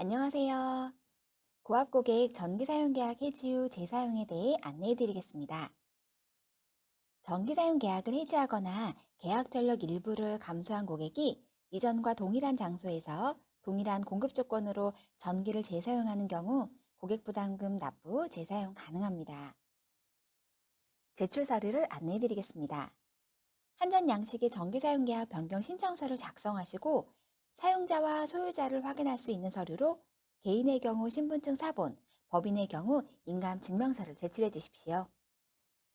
안녕하세요. 고압 고객 전기 사용 계약 해지 후 재사용에 대해 안내해 드리겠습니다. 전기 사용 계약을 해지하거나 계약 전력 일부를 감소한 고객이 이전과 동일한 장소에서 동일한 공급 조건으로 전기를 재사용하는 경우 고객 부담금 납부 후 재사용 가능합니다. 제출 서류를 안내해 드리겠습니다. 한전 양식의 전기 사용 계약 변경 신청서를 작성하시고 사용자와 소유자를 확인할 수 있는 서류로 개인의 경우 신분증 사본, 법인의 경우 인감 증명서를 제출해 주십시오.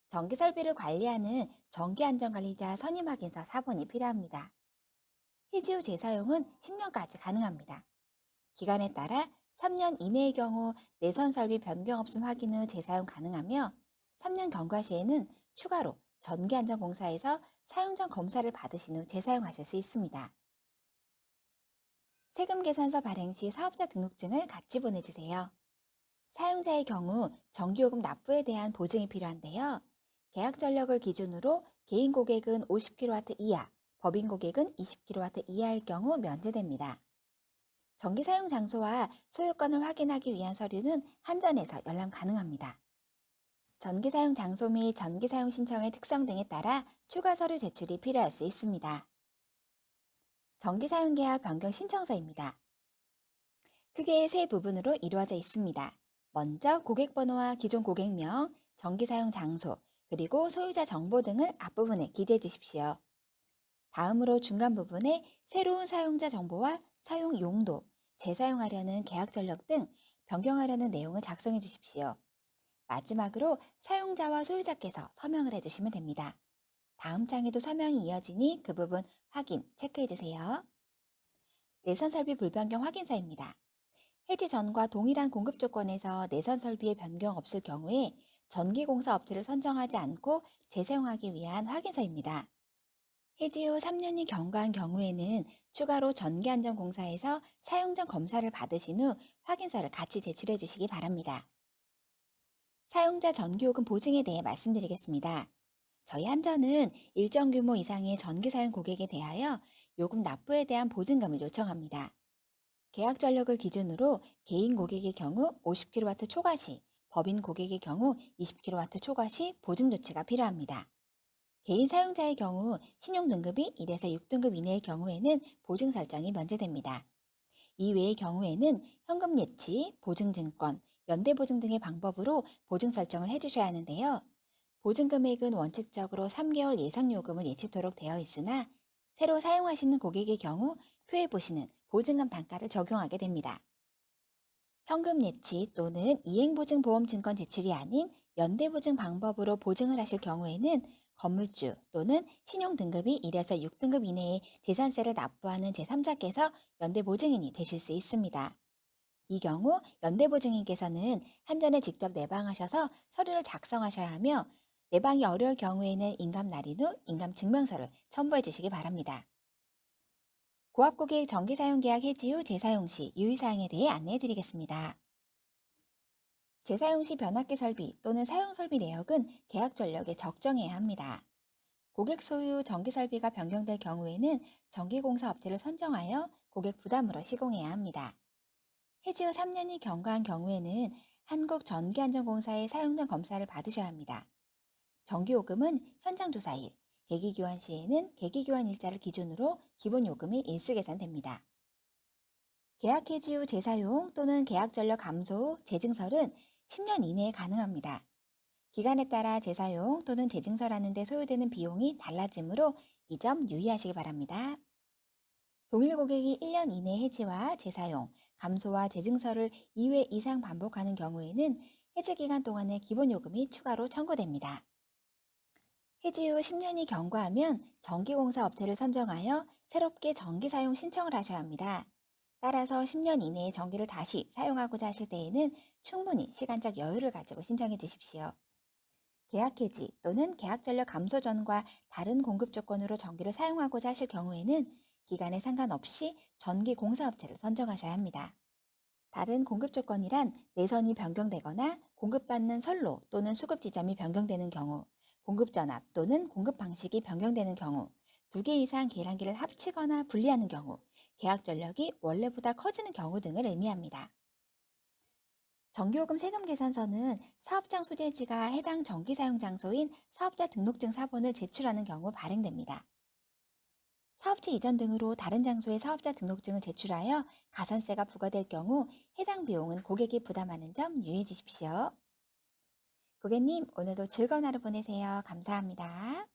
전기 설비를 관리하는 전기안전관리자 선임 확인서 사본이 필요합니다. 해지 후 재사용은 10년까지 가능합니다. 기간에 따라 3년 이내의 경우 내선 설비 변경 없음 확인 후 재사용 가능하며 3년 경과 시에는 추가로 전기안전공사에서 사용 전 검사를 받으신 후 재사용하실 수 있습니다. 세금 계산서 발행 시 사업자 등록증을 같이 보내주세요. 사용자의 경우 전기요금 납부에 대한 보증이 필요한데요. 계약 전력을 기준으로 개인 고객은 50kW 이하, 법인 고객은 20kW 이하일 경우 면제됩니다. 전기 사용 장소와 소유권을 확인하기 위한 서류는 한전에서 열람 가능합니다. 전기 사용 장소 및 전기 사용 신청의 특성 등에 따라 추가 서류 제출이 필요할 수 있습니다. 전기 사용 계약 변경 신청서입니다. 크게 세 부분으로 이루어져 있습니다. 먼저 고객 번호와 기존 고객명, 전기 사용 장소, 그리고 소유자 정보 등을 앞부분에 기재해 주십시오. 다음으로 중간 부분에 새로운 사용자 정보와 사용 용도, 재사용하려는 계약 전력 등 변경하려는 내용을 작성해 주십시오. 마지막으로 사용자와 소유자께서 서명을 해주시면 됩니다. 다음 장에도 서명이 이어지니 그 부분 확인, 체크해 주세요. 내선 설비 불변경 확인서입니다. 해지 전과 동일한 공급 조건에서 내선 설비의 변경 없을 경우에 전기공사 업체를 선정하지 않고 재사용하기 위한 확인서입니다. 해지 후 3년이 경과한 경우에는 추가로 전기안전공사에서 사용 전 검사를 받으신 후 확인서를 같이 제출해 주시기 바랍니다. 사용자 전기요금 보증에 대해 말씀드리겠습니다. 저희 한전은 일정 규모 이상의 전기 사용 고객에 대하여 요금 납부에 대한 보증금을 요청합니다. 계약 전력을 기준으로 개인 고객의 경우 50kW 초과 시, 법인 고객의 경우 20kW 초과 시 보증 조치가 필요합니다. 개인 사용자의 경우 신용 등급이 1에서 6등급 이내의 경우에는 보증 설정이 면제됩니다. 이외의 경우에는 현금 예치, 보증증권, 연대보증 등의 방법으로 보증 설정을 해주셔야 하는데요. 보증 금액은 원칙적으로 3개월 예상요금을 예치토록 되어 있으나 새로 사용하시는 고객의 경우 표에 보시는 보증금 단가를 적용하게 됩니다. 현금 예치 또는 이행보증보험증권 제출이 아닌 연대보증 방법으로 보증을 하실 경우에는 건물주 또는 신용등급이 1에서 6등급 이내에 재산세를 납부하는 제3자께서 연대보증인이 되실 수 있습니다. 이 경우 연대보증인께서는 한전에 직접 내방하셔서 서류를 작성하셔야 하며 내방이 어려울 경우에는 인감 날인 후 인감증명서를 첨부해 주시기 바랍니다. 고압고객 전기사용계약 해지 후 재사용 시 유의사항에 대해 안내해 드리겠습니다. 재사용 시 변압기 설비 또는 사용 설비 내역은 계약 전력에 적정해야 합니다. 고객 소유 전기 설비가 변경될 경우에는 전기공사 업체를 선정하여 고객 부담으로 시공해야 합니다. 해지 후 3년이 경과한 경우에는 한국전기안전공사의 사용 전 검사를 받으셔야 합니다. 전기요금은 현장 조사일, 계기교환 시에는 계기교환 일자를 기준으로 기본요금이 일수 계산됩니다. 계약 해지 후 재사용 또는 계약 전력 감소 후 재증설은 10년 이내에 가능합니다. 기간에 따라 재사용 또는 재증설하는 데 소요되는 비용이 달라지므로 이 점 유의하시기 바랍니다. 동일 고객이 1년 이내 해지와 재사용, 감소와 재증설을 2회 이상 반복하는 경우에는 해지 기간 동안의 기본요금이 추가로 청구됩니다. 해지 후 10년이 경과하면 전기공사 업체를 선정하여 새롭게 전기 사용 신청을 하셔야 합니다. 따라서 10년 이내에 전기를 다시 사용하고자 하실 때에는 충분히 시간적 여유를 가지고 신청해 주십시오. 계약 해지 또는 계약 전력 감소 전과 다른 공급 조건으로 전기를 사용하고자 하실 경우에는 기간에 상관없이 전기공사업체를 선정하셔야 합니다. 다른 공급 조건이란 내선이 변경되거나 공급받는 선로 또는 수급 지점이 변경되는 경우, 공급 전압 또는 공급 방식이 변경되는 경우, 2개 이상 계량기를 합치거나 분리하는 경우, 계약 전력이 원래보다 커지는 경우 등을 의미합니다. 전기요금 세금 계산서는 사업장 소재지가 해당 전기 사용 장소인 사업자 등록증 사본을 제출하는 경우 발행됩니다. 사업체 이전 등으로 다른 장소에 사업자 등록증을 제출하여 가산세가 부과될 경우 해당 비용은 고객이 부담하는 점 유의해 주십시오. 고객님, 오늘도 즐거운 하루 보내세요. 감사합니다.